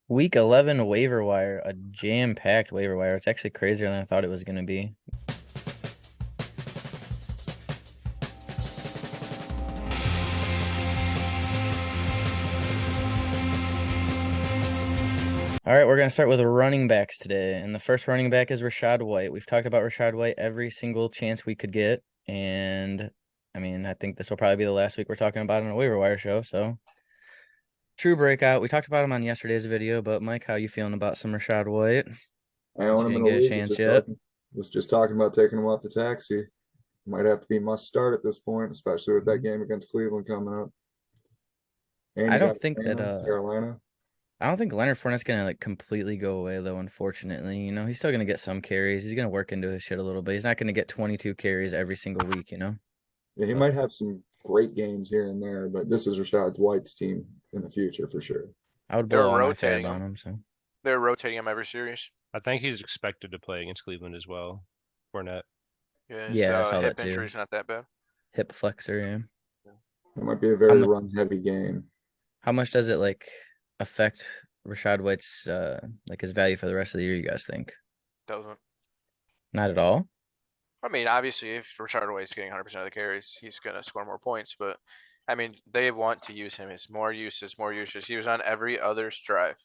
Week 11 waiver wire, a jam-packed waiver wire. It's actually crazier than I thought it was going to be. All right, we're going to start with running backs today. And the first running back is Rachaad White. We've talked about Rachaad White every single chance we could get. And, I think this will probably be the last week we're talking about on a waiver wire show. So, true breakout. We talked about him on yesterday's video. But, Mike, how you feeling about some Rachaad White? I own You him in didn't a get a league. chance yet? Was just talking about taking him off the taxi. Might have to be must start at this point, especially with that game against Cleveland coming up. And I you got don't think that Carolina. I don't think Leonard Fournette's gonna completely go away though, unfortunately. He's still gonna get some carries. He's gonna work into his shit a little bit. He's not gonna get 22 carries every single week. Yeah, he But might have some great games here and there, but this is Rashad White's team in the future for sure. I would They blow were all my fab rotating on him. him, so They were rotating him every series. I think he's expected to play against Cleveland as well. Fournette. Yeah, his yeah, I saw that hip too. injury's not that bad. Hip flexor, yeah. It might be a very run heavy game. How much does it affect Rachaad White's his value for the rest of the year, you guys think? Doesn't. Not at all? I mean, obviously, if Rashard White's getting 100% of the carries, he's gonna score more points. But I mean, they want to use him. It's more uses, more uses. He was on every other drive.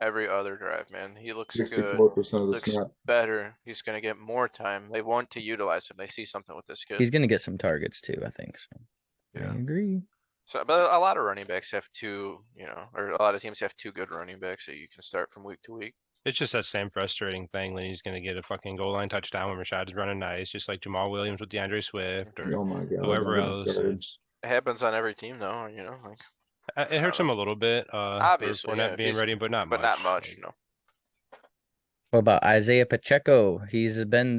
Every other drive, man. He looks good. 64% of the Looks snap. better. He's gonna get more time. They want to utilize him. They see something with this kid. He's gonna get some targets too, I think. So Yeah. I agree. So, but a lot of running backs have two, or a lot of teams have two good running backs that you can start from week to week. It's just that same frustrating thing when he's going to get a fucking goal line touchdown when Rashad's running nice, just like Jamal Williams with DeAndre Swift or Oh my God. whoever else. It happens on every team though, It hurts him a little bit. Obviously, for yeah, Fournette being ready, but not much. But not much, no. What about Isaiah Pacheco? He's been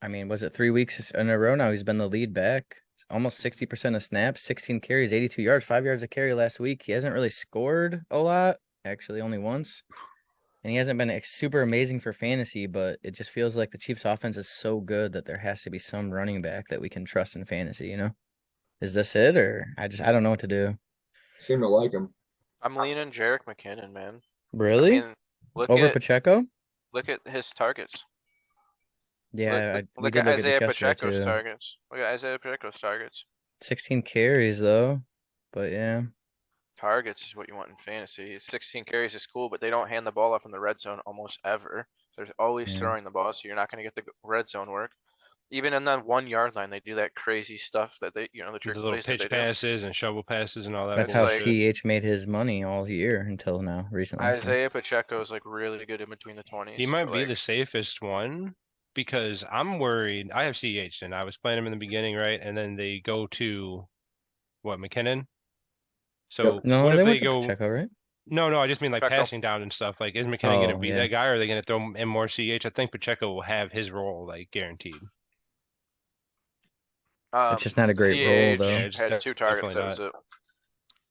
was it 3 weeks in a row now? He's been the lead back. Almost 60% of snaps, 16 carries, 82 yards, 5 yards a carry last week. He hasn't really scored a lot, actually only once. And he hasn't been super amazing for fantasy, but it just feels like the Chiefs offense is so good that there has to be some running back that we can trust in fantasy. Is this it, or I don't know what to do. Seem to like him. I'm leaning Jerick McKinnon, man. Really? Over Pacheco? Look at his targets. Yeah, look at Isaiah Pacheco's targets. Look at Isaiah Pacheco's targets. 16 carries though, but yeah. Targets is what you want in fantasy. 16 carries is cool, but they don't hand the ball off in the red zone almost ever. They're always throwing the ball, so you're not going to get the red zone work. Even in that 1 yard line, they do that crazy stuff that the trick little plays that pitch passes and shovel passes and all that. That's how CH made his money all year until now, recently. Isaiah Pacheco is really good in between the 20s. He might be the safest one because I'm worried. I have CH and I was playing him in the beginning, right? And then they go to McKinnon. So no, what they if went they to go? Pacheco, right? No, I just mean passing down and stuff. Is McKinnon going to beat that guy, or are they going to throw in more CH? I think Pacheco will have his role guaranteed. It's just not a great role though. Yeah, had 2 targets. That was it.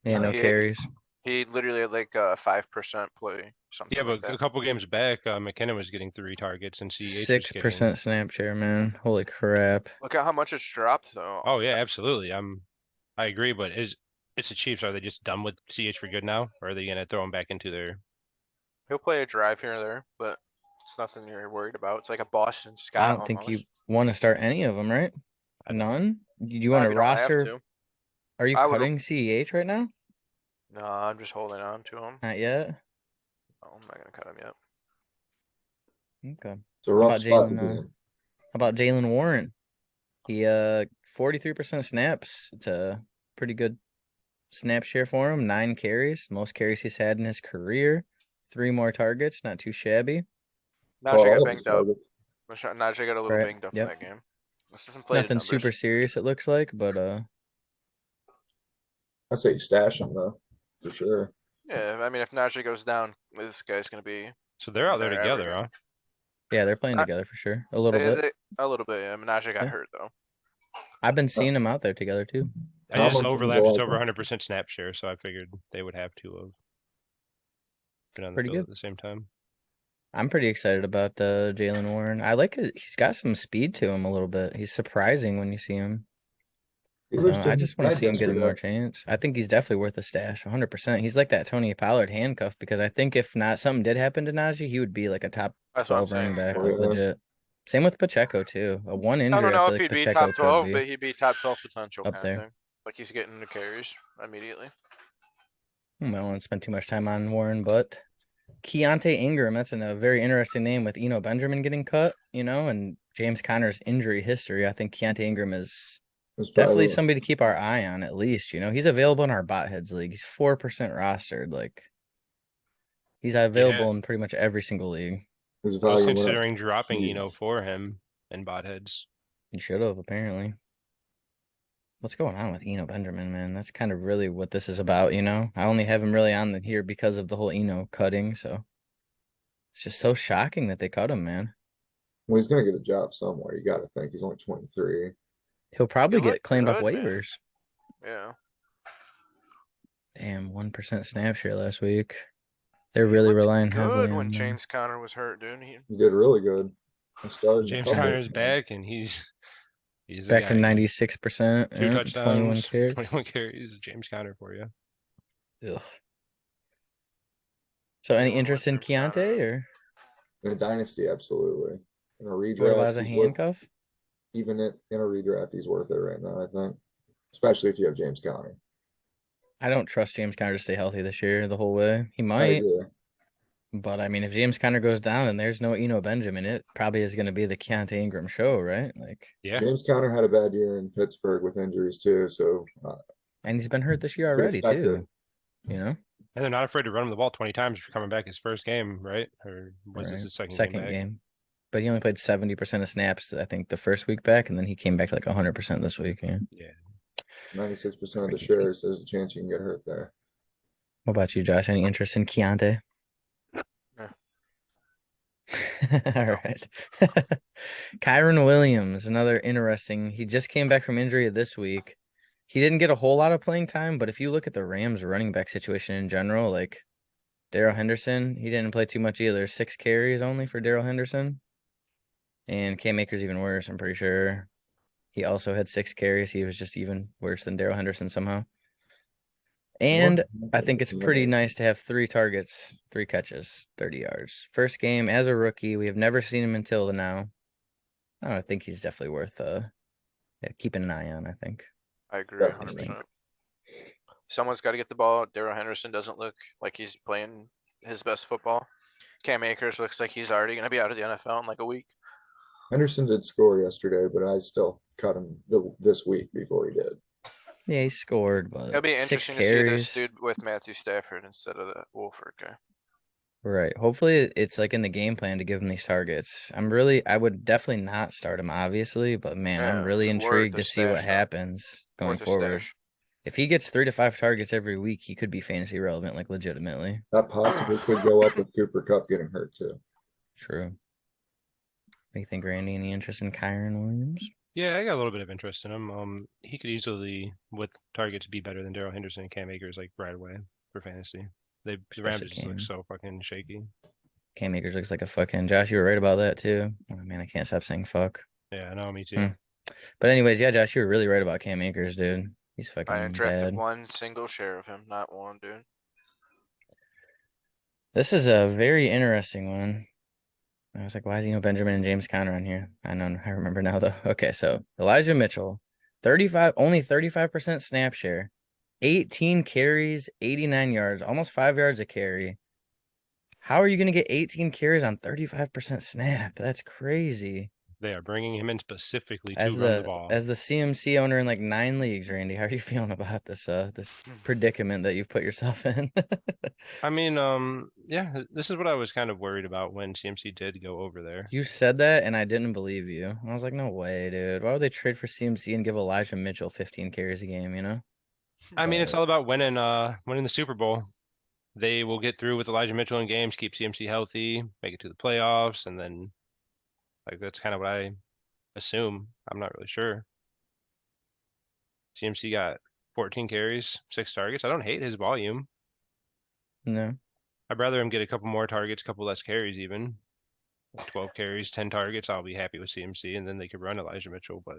Yeah, no carries. He literally had 5% play. Something. Yeah, but a couple games back, McKinnon was getting 3 targets and CH 6% snap share, man. Holy crap! Look at how much it's dropped though. Oh yeah, absolutely. I agree, but it's the Chiefs. Are they just done with CH for good now, or are they going to throw him back into their? He'll play a drive here or there, but it's nothing you're worried about. It's like a Boston Scott. I don't think you want to start any of them, right? None? Do you want to roster? Are you cutting CEH right now? No, I'm just holding on to him. Not yet? No, I'm not going to cut him yet. Okay. It's a rough spot to be in. How about Jaylen Warren? He 43% snaps. It's a pretty good snap share for him. 9 carries, most carries he's had in his career. 3 more targets, not too shabby. Najee got banged up. Najee got a little banged up in that game. Nothing super serious, it looks like, but I'd say stash him though, for sure. Yeah, I mean, if Najee goes down, this guy's gonna be. So they're out there together, huh? Yeah, they're playing together for sure. A little bit. A little bit. Yeah, Najee got hurt though. I've been seeing them out there together too. I just overlapped. It's over 100% snap share, so I figured they would have to have been on the field at the same time. I'm pretty excited about Jaylen Warren. I like it. He's got some speed to him a little bit. He's surprising when you see him. He So was I changing just want to back see him getting more yesterday. chance. I think he's definitely worth a stash, 100%. He's like that Tony Pollard handcuff because I think if not something did happen to Najee, he would be like a top That's what I'm 12 running saying. back, Oh, like yeah. legit. Same with Pacheco too. A one I don't injury, I know feel if like he'd be Pacheco top could 12, be but he'd be top 12 potential up kind of there. thing. Like he's getting the carries immediately. I don't want to spend too much time on Warren, but Keontae Ingram, that's a very interesting name with Eno Benjamin getting cut, and James Conner's injury history. I think Keontae Ingram is It's definitely probably somebody to keep our eye on at least. He's available in our bot heads league. He's 4% rostered. Like he's Yeah, available in pretty much every single league. his I was value went up. considering dropping Huge. Eno for him in bot heads. He should have apparently. What's going on with Eno Benjamin, man? That's kind of really what this is about. I only have him really on here because of the whole Eno cutting, so it's just so shocking that they cut him, man. Well, he's gonna get a job somewhere. You got to think he's only 23. He'll He probably get looked claimed off good, man. waivers. Yeah. Damn, 1% snap share last week. They're He really looked relying heavily good on when him. James Conner was hurt, dude. He did really good. I started a James couple. Conner's back, and he's the Back to guy. 96%, 21 touchdowns, carries. 21 carries. James Conner for you. Ugh. So any Going with interest in James Conner. Keontae or In a dynasty, absolutely. In a what about redraft, as a he's worth handcuff? even in a redraft, he's worth it right now. I think, especially if you have James Conner. I don't trust James Conner to stay healthy this year the whole way. He I might, agree. but I mean, if James Conner goes down and there's no Eno Benjamin, it probably is going to be the Keontae Ingram show, right? Like, Yeah, James Conner had a bad year in Pittsburgh with injuries too, so and he's been hurt this year you can already expect it. too. You know, and they're not afraid to run him the ball 20 times for coming back his first game, right? Or was this right? his second game Second back? game, but he only played 70% of snaps. I think the first week back, and then he came back to like 100% this week. Yeah, Yeah. 96% of the crazy. shares, there's a chance you can get hurt there. What about you, Josh? Any interest in Keontae? Yeah. All No. right. Kyron Williams, another interesting. He just came back from injury this week. He didn't get a whole lot of playing time, but if you look at the Rams running back situation in general, like Darrell Henderson, he didn't play too much either. 6 carries only for Darrell Henderson. And Cam Akers even worse, I'm pretty sure. He also had 6 carries. He was just even worse than Darrell Henderson somehow. And I think it's pretty nice to have 3 targets, 3 catches, 30 yards. First game as a rookie. We have never seen him until now. I think he's definitely worth keeping an eye on, I think. I agree Definitely. 100%. Someone's got to get the ball. Darrell Henderson doesn't look like he's playing his best football. Cam Akers looks like he's already going to be out of the NFL in like a week. Henderson did score yesterday, but I still cut him this week before he did. Yeah, he scored, but It'll be 6 interesting to see this carries. dude with Matthew Stafford instead of that Wolford guy. Right. Hopefully it's like in the game plan to give him these targets. I would definitely not start him, obviously, but man, I'm Yeah, really worth intrigued a to see what stash, though. happens going Worth a forward. stash. If he gets 3 to 5 targets every week, he could be fantasy relevant, like legitimately. That possibly could go up with Cooper Kupp getting hurt too. True. What do you think, Randy? Any interest in Kyron Williams? Yeah, I got a little bit of interest in him. He could easily, with targets, be better than Darrell Henderson and Cam Akers, like right away for fantasy. The Rams Especially just look Cam. so fucking shaky. Cam Akers looks like a fucking Josh. You were right about that too. Oh man, I can't stop saying fuck. Yeah, no, me too. But anyways, yeah, Josh, you were really right about Cam Akers, dude. He's I fucking drafted bad. one single share of him, not one, dude. This is a very interesting one. I was like, why is Benjamin and James Conner on here? I remember now though. Okay, so Elijah Mitchell, only 35% snap share, 18 carries, 89 yards, almost 5 yards a carry. How are you going to get 18 carries on 35% snap? That's crazy. They are bringing him in specifically to As run the the ball. as the CMC owner in like 9 leagues, Randy, how are you feeling about this predicament that you've put yourself in? I mean, yeah, this is what I was kind of worried about when CMC did go over there. You said that and I didn't believe you. I was like, no way, dude. Why would they trade for CMC and give Elijah Mitchell 15 carries a game? I mean, it's But all about winning the Super Bowl. They will get through with Elijah Mitchell in games, keep CMC healthy, make it to the playoffs, and then like that's kind of what I assume. I'm not really sure. CMC got 14 carries, 6 targets. I don't hate his volume. no. I'd rather him get a couple more targets, a couple less carries even. 12 carries, 10 targets. I'll be happy with CMC, and then they could run Elijah Mitchell. But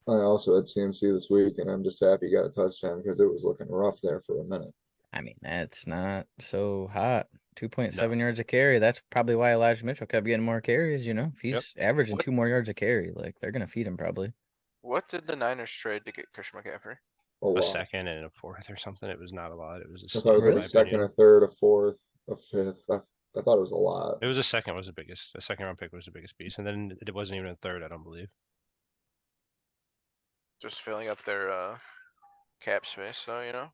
I also had CMC this week, and I'm just happy he got a touchdown because it was looking rough there for a minute. I mean, that's not so hot. No. 2.7 yards a carry. That's probably why Elijah Mitchell kept getting more carries, you know? If Yep. he's averaging What- 2 more yards a carry, like they're gonna feed him probably. What did the Niners trade to get Christian McCaffrey? A A lot. second and a fourth or something. It was not a lot. It was a I steal, thought it was in like my a second, a opinion. third, a fourth, a fifth. I thought it was a lot. It was a second was the biggest. A second round pick was the biggest piece, and then it wasn't even a third. I don't believe. Just filling up their cap space, though, you know.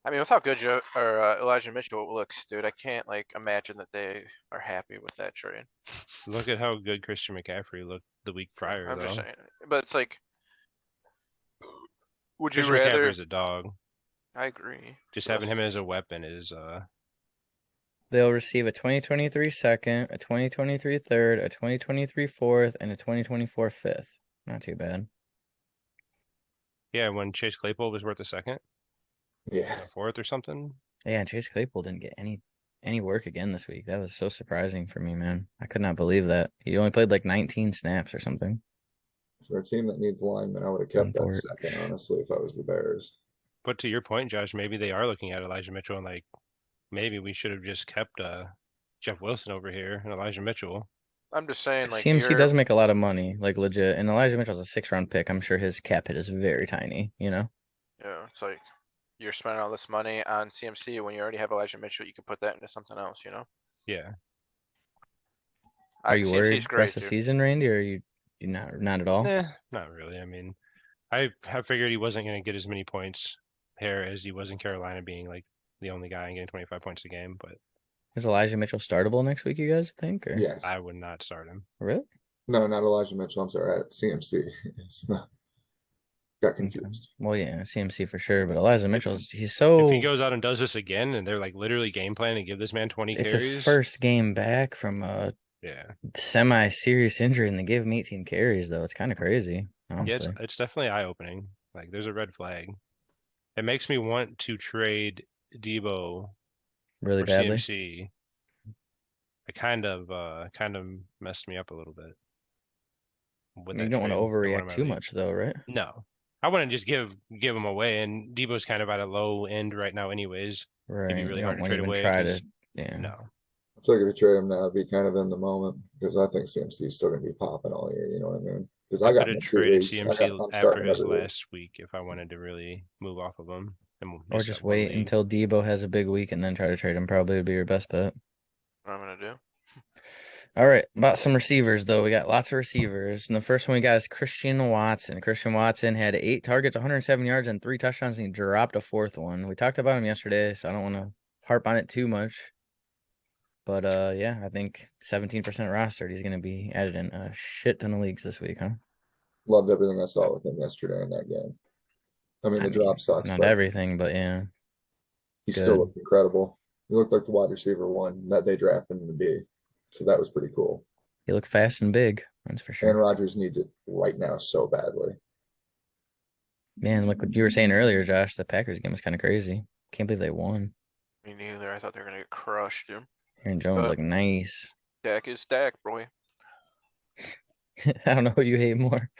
I mean, with how good Elijah Mitchell looks, dude, I can't like imagine that they are happy with that trade. Look at how good Christian McCaffrey looked the week prior, I'm just though. saying, but it's like, would you Christian rather? McCaffrey's a dog. I agree. Just So having him as a weapon is They'll receive a 2023 second, a 2023 third, a 2023 fourth, and a 2024 fifth. Not too bad. yeah. When Chase Claypool was worth a second, Yeah. a fourth or something. Yeah, and Chase Claypool didn't get any work again this week. That was so surprising for me, man. I could not believe that. He only played like 19 snaps or something. For a team that needs linemen, I would have kept that Unfor- second, honestly, if I was the Bears. But to your point, Josh, maybe they are looking at Elijah Mitchell and like, maybe we should have just kept Jeff Wilson over here and Elijah Mitchell. I'm just saying, like, CMC does make a lot of money, like legit. And Elijah Mitchell's a 6th round pick. I'm sure his cap hit is very tiny, you know? yeah, it's like you're spending all this money on CMC when you already have Elijah Mitchell. You can put that into something else, you know. Yeah. Are you CMC worried is the great, rest of the dude. season, Randy, or you not at all? Not really. I mean, I figured he wasn't going to get as many points here as he was in Carolina, being like the only guy and getting 25 points a game. But Is Elijah Mitchell startable next week, you guys think? Or Yes. I would not start him. really? No, not Elijah Mitchell. I'm sorry, CMC. It's not- Got Okay. confused. Well, yeah, CMC for sure, but Elijah Mitchell's he's If so he goes out and does this again, and they're like literally game plan and give this man 20 it's carries, his first game back from a yeah, semi-serious injury, and they gave him 18 carries though. It's kind of crazy, yeah, honestly. it's definitely eye opening. Like, there's a red flag. It makes me want to trade Debo Really for badly. CMC. It kind of messed me up a little bit with You that don't want to trade in one of overreact my too leagues. much though, right? No, I wouldn't just give him away, and Debo's kind of at a low end right now, anyways. Right. It'd be really You hard don't to want to trade even away. try 'Cause to. Yeah. no, I feel like if you trade him now, it'd be kind of in the moment because I think CMC is still going to be popping all year. You know what I mean? Because I I got could him have in 2 traded leagues. CMC I'm after starting his every week. last week if I wanted to really move off of him. And Or just wait until Debo has a big week and then try to trade him. Probably would be your best bet. What I'm gonna do. All right, about some receivers though. We got lots of receivers, and the first one we got is Christian Watson. Christian Watson had 8 targets, 107 yards, and 3 touchdowns, and he dropped a 4th one. We talked about him yesterday, so I don't want to harp on it too much. But yeah, I think 17% rostered. He's going to be added in a shit ton of leagues this week, huh? Loved everything I saw with him yesterday in that game. I mean, the drop sucks, not but everything, but yeah, he good. still looked incredible. He looked like the wide receiver one that they drafted him to be. So that was pretty cool. He looked fast and big. That's for Aaron sure. Rodgers needs it right now so badly. Man, like what you were saying earlier, Josh, the Packers game was kind of crazy. Can't believe they won. Me neither. I thought they were gonna get crushed, dude. Aaron Jones But- looked nice. Dak is Dak, boy. I don't know who you hate more.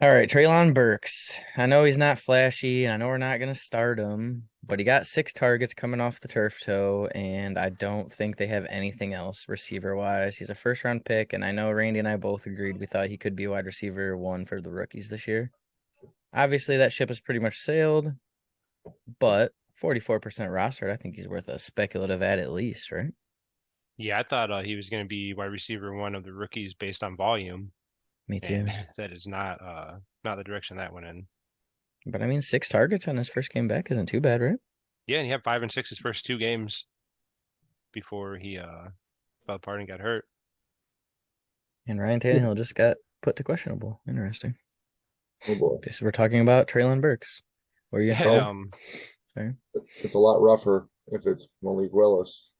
All right, Treylon Burks. I know he's not flashy, and I know we're not going to start him, but he got 6 targets coming off the turf toe, and I don't think they have anything else receiver-wise. He's a first-round pick, and I know Randy and I both agreed we thought he could be wide receiver 1 for the rookies this year. Obviously, that ship has pretty much sailed, but 44% rostered, I think he's worth a speculative ad at least, right? Yeah, I thought he was going to be wide receiver 1 of the rookies based on volume. Me too. And that is not the direction that went in. But I mean, 6 targets on his first game back isn't too bad, right? Yeah, and he had 5 and 6 his first 2 games before he fell apart and got hurt. And Ryan Tannehill just got put to questionable. Interesting. Oh boy. Okay, so we're talking about Treylon Burks. What are you Yeah, gonna say? Sorry. It's a lot rougher if it's Malik Willis.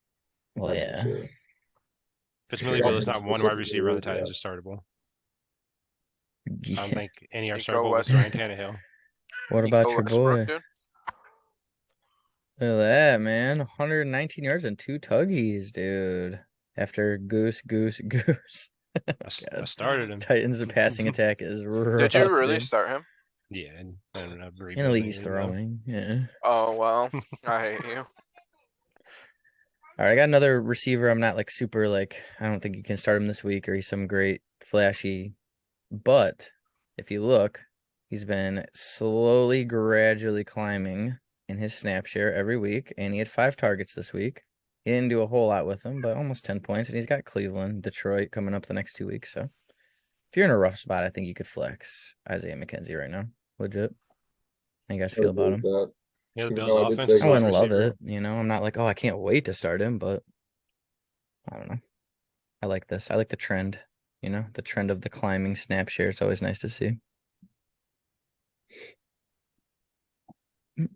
Well, That's yeah. for sure. if it's Sure. Malik Willis, Yeah, not one wide specifically, receiver on the yeah. Titans is startable. I Yeah. don't think any are Nico startable with Westbrook. Ryan Tannehill. What about Nico your boy? Westbrook, dude. Look at that, man. 119 yards and 2 tuggies, dude. After goose. I started him. Titans' passing attack is rough. Did you really dude. start him? Yeah, and I'm In a rebuilding league it, he's you know. throwing. Yeah. Oh, well, I hate you. All right, I got another receiver. I'm not like super like I don't think you can start him this week or he's some great flashy. But if you look, he's been slowly, gradually climbing in his snap share every week, and he had 5 targets this week. He didn't do a whole lot with them, but almost 10 points. And he's got Cleveland, Detroit coming up the next 2 weeks. So if you're in a rough spot, I think you could flex Isaiah McKenzie right now. Legit. How you guys I feel agree about with him? that. Yeah, the Even Bills' though I did offense take is I him. less wouldn't love receiver. it. I'm not like, oh, I can't wait to start him, but I don't know. I like this. I like the trend. The trend of the climbing snap share. It's always nice to see.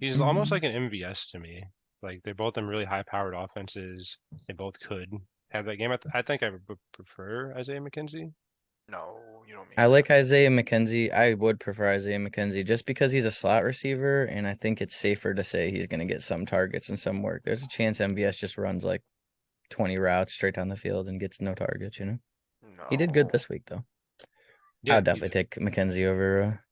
He's almost like an MVS to me. Like they're both in really high-powered offenses. They both could have that game. I think I would prefer Isaiah McKenzie. No, you don't mean I that. like Isaiah McKenzie. I would prefer Isaiah McKenzie just because he's a slot receiver, and I think it's safer to say he's going to get some targets and some work. There's a chance MVS just runs like 20 routes straight down the field and gets no targets, He did good No. this week, though. I Yeah, would he definitely did. take McKenzie over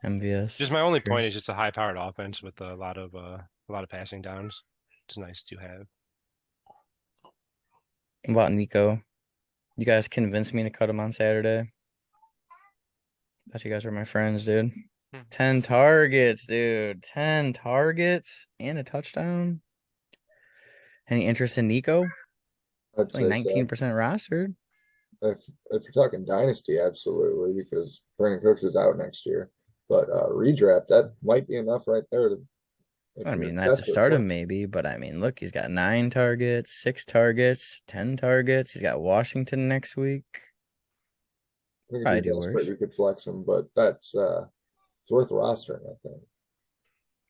MVS. Just my only Sure. point is it's a high-powered offense with a lot of passing downs. It's nice to have. What about Nico? You guys convinced me to cut him on Saturday. Thought you guys were my friends, dude. 10 targets, dude. 10 targets and a touchdown. Any interest in Nico? I'd It's only say so. 19% rostered. If you're talking dynasty, absolutely, because Brandon Cooks is out next year. But redraft, that might be enough right there to if I you're mean, not to desperate start for him, it. maybe, but I mean, look, he's got 9 targets, 6 targets, 10 targets. He's got Washington next week. I think if Probably you're do desperate, worse. you could flex him, but that's it's worth rostering, I think.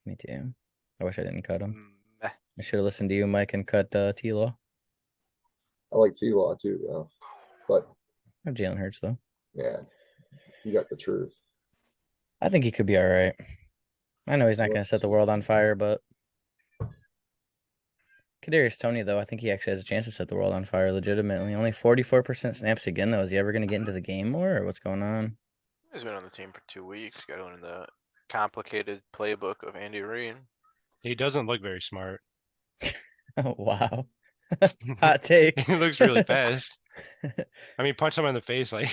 Me too. I wish I didn't cut him. Meh. I should have listened to you, Mike, and cut T-Law. I like T-Law too, though. But I have Jalen Hurts, though. yeah, you got the truth. I think he could be all right. I know he's not Well, going to set the world on fire, but Kadarius Toney, though, I think he actually has a chance to set the world on fire legitimately. Only 44% snaps again, though. Is he ever going to get into the game more, or what's going on? He's been on the team for 2 weeks. Got to learn the complicated playbook of Andy Reid. He doesn't look very smart. Oh, wow. Hot take. He looks really fast. I mean, punch him in the face, like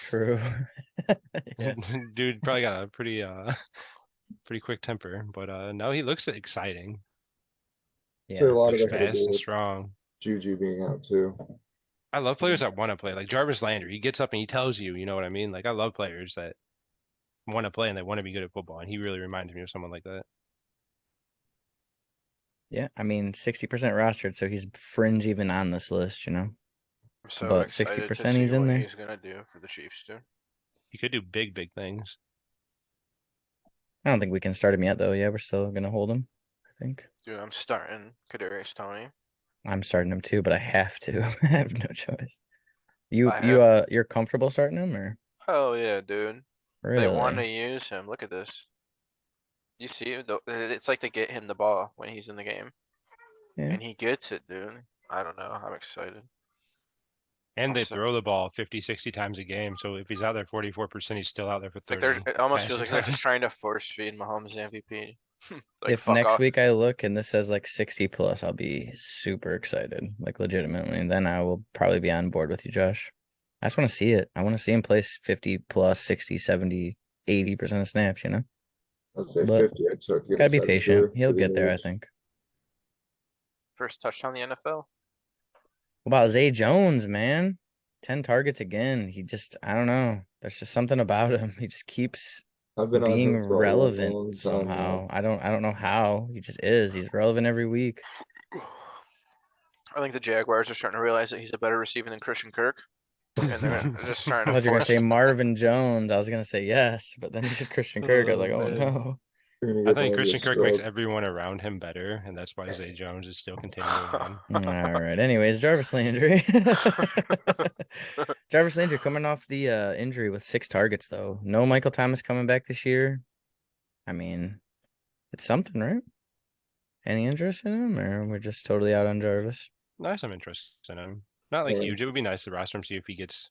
True. Yeah. dude probably got a pretty quick temper. But no, he looks exciting. So a Yeah, lot for of it sure. had to Fast do and with strong. Juju being out too. I love players that want to play. Like Jarvis Landry, he gets up and he tells you, you know what I mean? Like I love players that want to play and they want to be good at football, and he really reminds me of someone like that. Yeah, I mean, 60% rostered, so he's fringe even on this list, I'm so But excited to 60% see he's in what there. he's gonna do for the Chiefs, dude. He could do big things. I don't think we can start him yet, though. Yeah, we're still going to hold him, I think. Dude, I'm starting Kadarius Toney. I'm starting him too, but I have to. I have no choice. You, I you, have- you're comfortable starting him, or Hell yeah, dude. They want to really? use him. Look at this. You see it? It's like they get him the ball when he's in the game. Yeah. And he gets it, dude. I don't know. I'm excited. And they Also- throw the ball 50, 60 times a game. So if he's out there 44%, he's still out there for Like 30. it almost feels passing like they're times. just trying to force feed Mahomes MVP. Like If fuck next off. week I look and this says like 60 plus, I'll be super excited, like legitimately. And then I will probably be on board with you, Josh. I just want to see it. I want to see him place 50 plus, 60, 70, 80% of snaps, I'd say But 50. I'd start getting Gotta be excited patient. for He'll the get there, I moves. think. First touchdown in the NFL. What about Zay Jones, man? 10 targets again. He just, I don't know. There's just something about him. He just keeps I've been on being him for a relevant long time somehow. now. I don't know how. He just is. He's relevant every week. I think the Jaguars are starting to realize that he's a better receiver than Christian Kirk. And they're just I starting to thought you were gonna force. say Marvin Jones. I was gonna say yes, but then you said Christian Kirk. I was like, Oh, oh man. no. You're gonna I give think Randy a Christian Kirk makes stroke. everyone around him better, and that's why Zay Jones is still continuing on. All right. Anyways, Jarvis Landry. Jarvis Landry coming off the injury with 6 targets though. No Michael Thomas coming back this year. I mean, it's something, right? Any interest in him, or we're just totally out on Jarvis? Nice, I'm interested in him. Not like Yeah. huge. It would be nice to roster him, see if he gets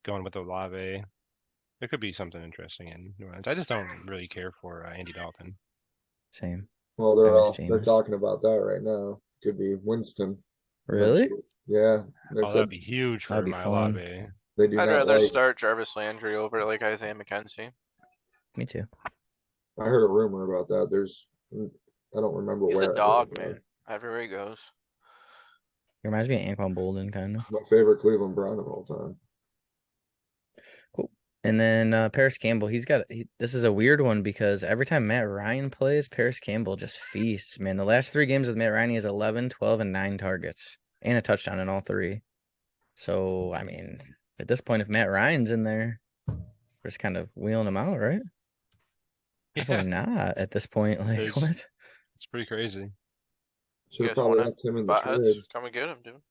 going with Olave. There could be something interesting in New Orleans. I just don't really care for Andy Dalton. Same. Well, I miss they're Jameis. talking about that right now. Could be Winston. Really? eventually. Yeah, they Oh, said that'd be huge for That'd be my fun. Olave. they do I'd not rather like. start Jarvis Landry over like Isaiah McKenzie. Me too. I heard a rumor about that. I don't remember He's a where I heard dog, it, but man. Everywhere he goes. He reminds me of Anquan Bolden, kind of. my favorite Cleveland Brown of all time. Cool. And then Paris Campbell, this is a weird one because every time Matt Ryan plays, Paris Campbell just feasts, man. The last 3 games with Matt Ryan, he has 11, 12, and 9 targets and a touchdown in all 3. So, I mean, at this point, if Matt Ryan's in there, we're just kind of wheeling him out, right? Probably not at this point. Like, It's- what? It's pretty crazy. Should You have guys want probably him? left him in the Buttheads, trade. come and get him, dude.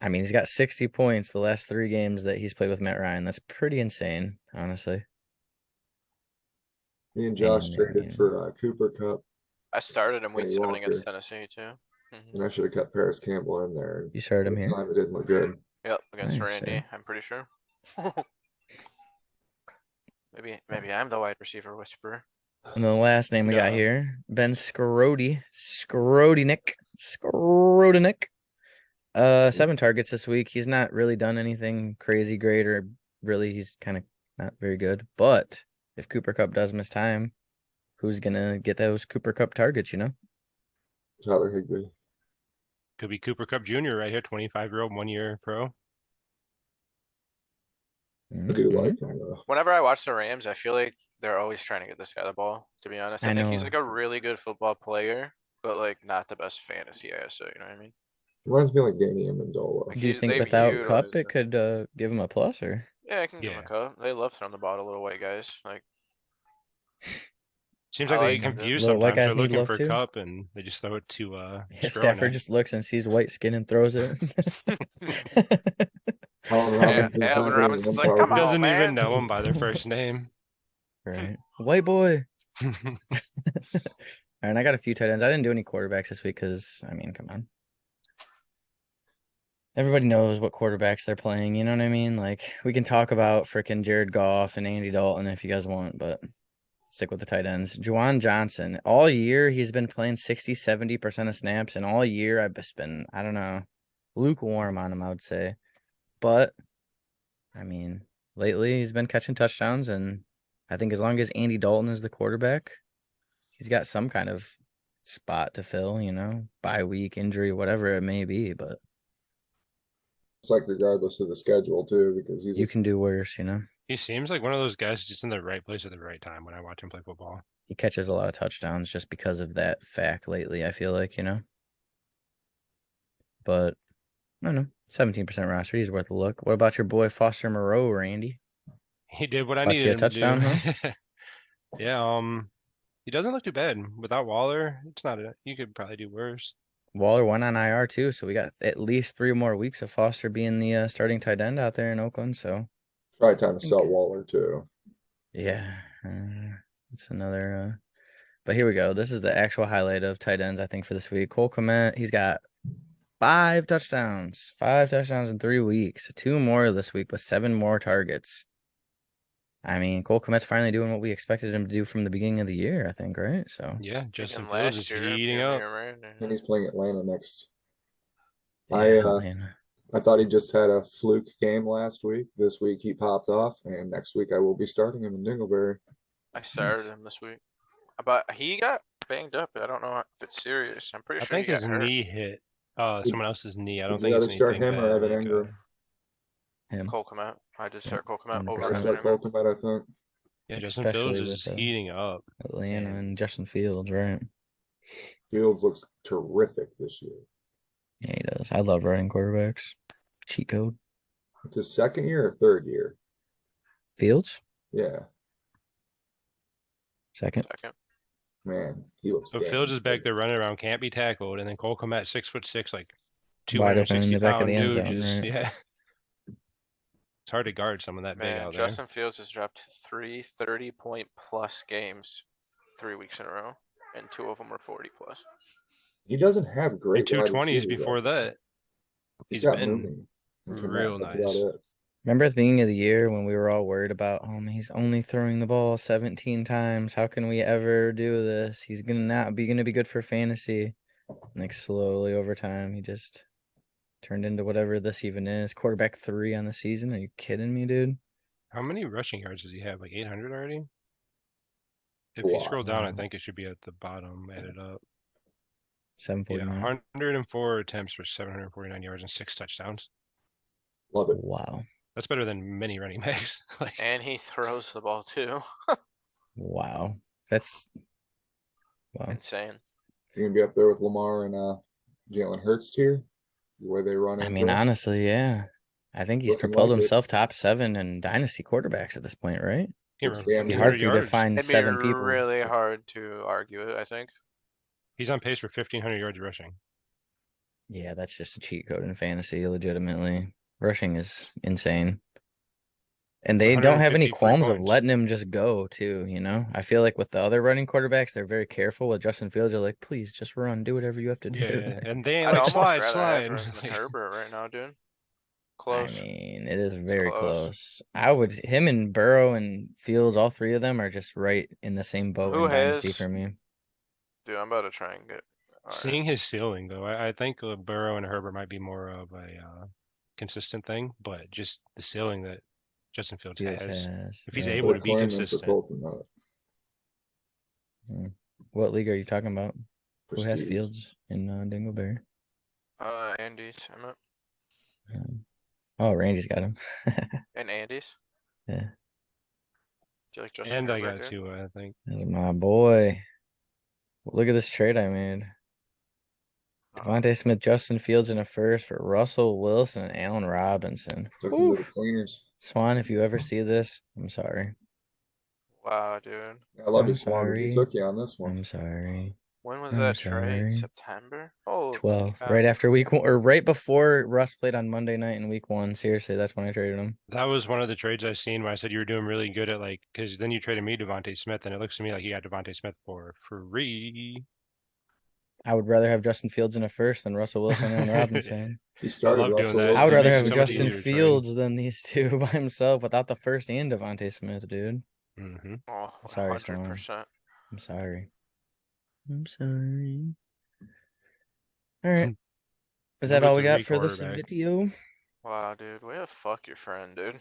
I mean, he's got 60 points the last 3 games that he's played with Matt Ryan. That's pretty insane, honestly. Me and Josh And, traded for Cooper Cup, I started him week Kenny 7 against Walker. Tennessee too. Mhm. and I should have kept Paris Campbell in there. You started him At the here? time, it didn't look good. Yep, against Nice, Randy, fair. I'm pretty sure. Maybe I'm the wide receiver whisperer. And the last name we got Yeah. here, Ben Scrodinik. 7 targets this week. He's not really done anything crazy great, or really he's kind of not very good. But if Cooper Cup does miss time, who's gonna get those Cooper Cup targets, you know? Tyler Higbee. Could be Cooper Cup Jr. right here, 25-year-old, 1-year pro. I do Mhm. like him. Whenever I watch the Rams, I feel like they're always trying to get this guy the ball, to be honest. I I think he's know. like a really good football player, but like not the best fantasy ASO, you know what I mean? Reminds me like Danny Amendola. Like Do you think they've without Cup utilized it him. could give him a plus, or? Yeah, I can give him a Yeah. cup. They love throwing the ball to little white guys. Like, Seems I like they like get him, dude. confused Little white sometimes. They're guys need looking love for too? Cup and they just throw it to Yeah, Stafford just looks and sees white skin and throws it. Allen Yeah, Robinson's Alvin not really Robinson's one like, come target. on, Doesn't even man. know them by their first name. Right. White boy. And I got a few tight ends. I didn't do any quarterbacks this week because, I mean, come on. Everybody knows what quarterbacks they're playing. You know what I mean? Like, we can talk about freaking Jared Goff and Andy Dalton if you guys want, but stick with the tight ends. Juwan Johnson. All year, he's been playing 60, 70% of snaps. And all year, I've just been, I don't know, lukewarm on him, I would say. But, I mean, lately, he's been catching touchdowns. And I think as long as Andy Dalton is the quarterback, he's got some kind of spot to fill, you know, bye week, injury, whatever it may be. But It's like regardless of the schedule too, because he's you can do worse, you know. He seems like one of those guys just in the right place at the right time when I watch him play football. He catches a lot of touchdowns just because of that fact lately, I feel like, you know. But I don't know. 17% roster. He's worth a look. What about your boy Foster Moreau, Randy? He did what I Caught you needed a him to do. touchdown, Yeah, he doesn't look too bad. Without Waller, it's not you could probably do worse. Waller went on IR too, so we got at least 3 more weeks of Foster being the starting tight end out there in Oakland. So probably time to think- sell Waller too. yeah, it's another. But here we go. This is the actual highlight of tight ends, I think, for this week. Cole Kmet, he's got 5 touchdowns. 5 touchdowns in 3 weeks. 2 more this week with 7 more targets. I mean, Cole Kmet's finally doing what we expected him to do from the beginning of the year, I think, right? So Yeah, Justin Thinking Fields is heating up. And he's playing Atlanta next. yeah, man. I thought he just had a fluke game last week. This week he popped off, and next week I will be starting him in Dingleberry. I started him this week. But he got banged up. I don't know if it's serious. I'm pretty I sure he think got his hurt. knee hit someone else's knee. I don't Would you think it's rather start anything him or bad, Evan like, Ingram? Him. Cole Kmet. I did start Cole Kmet over 100%. I Evan start Ingram. Colton, I think. yeah, Justin Especially Fields is with, heating up. Atlanta And- and Justin Fields, right? Fields looks terrific this year. Yeah, he does. I love running quarterbacks. Cheat code. It's his second year or third year. Fields, Yeah, second. Second. man, he looks. So damn Fields is back good. there running around, can't be tackled, and then Cole Kmet 6'6", like Wide open in 260 the back of pound the end dude. zone, Just right? yeah, it's hard to guard someone that big Man, out there. Justin Fields has dropped 3 30-point plus games 3 weeks in a row, and 2 of them were 40 plus. He doesn't have And great wide 220s receivers, before though. that. He's He's got been moving and real command. That's about nice. it. Remember at the beginning of the year when we were all worried about, oh man, he's only throwing the ball 17 times. How can we ever do this? He's gonna be good for fantasy. And like slowly over time, he just turned into whatever this even is. Quarterback 3 on the season. Are you kidding me, dude? How many rushing yards does he have? Like 800 already? If you Wow. scroll down, I think it should be at the bottom, added up. Yeah, 749. 104 attempts for 749 yards and 6 touchdowns. Love it. Wow. That's better than many running backs. Like, And he throws the ball too. Wow. That's wow. Insane. You're gonna be up there with Lamar and Jalen Hurts tier. The way they run I into mean, him. honestly, yeah. I think he's Looking propelled like it. himself top 7 in dynasty quarterbacks at this point, right? he It's ran for damn It'd be near. hard 1,500 for you to yards. find It'd be 7 people. really hard to argue it, I think. He's on pace for 1,500 yards rushing. Yeah, that's just a cheat code in fantasy, legitimately. Rushing is insane. And they don't have any 150 free qualms of points. letting him just go, too, you know? I feel like with the other running quarterbacks, they're very careful. With Justin Fields, they're like, please just run, do whatever you have to do. Yeah, and they ain't I'd like almost slide, rather slide. have him than Like, Herbert right now, dude. I Close. mean, it is It's very close. close. Him and Burrow and Fields, all 3 of them are just right in the same boat Who in Dynasty has- for me. Dude, I'm about to try and get. Alright. seeing his ceiling though, I think Burrow and Herbert might be more of a consistent thing, but just the ceiling that Justin Fields Fields has, has. if he's Right. able to Full be claimant for consistent. Colton Nut. What league are you talking about? Who has Prestige. Fields in Dingleberry? Andy's, I'm at. Oh, Randy's got him. And Andy's. Yeah, Do you like Justin And I Herbert, got dude? two, I think. that's my boy. Look at this trade I made. Devontae Smith, Justin Fields in a first for Russell Wilson and Allen Robinson. Took him to the Whew. cleaners. Swan, if you ever see this, I'm sorry. Wow, dude. I love I'm you, Swan, but he sorry. took you on this one. I'm sorry. When was I'm that trade? sorry. September? Oh, 12. Right after week 1, or right before Russ played on Monday night in week 1. Seriously, that's when I traded him. That was one of the trades I seen when I said you were doing really good at like, because then you traded me Devontae Smith, and it looks to me like you got Devontae Smith for free. I would rather have Justin Fields in a first than Russell Wilson and Allen Robinson. He I started love doing Russell that. Wilson. I would It rather makes have it so much Justin easier to trade. Fields than these 2 by himself without the first and Devontae Smith, dude. Mm-hmm. Oh, I'm sorry, Swan. 100%. I'm sorry. I'm sorry. All right. Is that Number all we got 3 for this quarterback. video? Wow, dude. Way to fuck your friend, dude.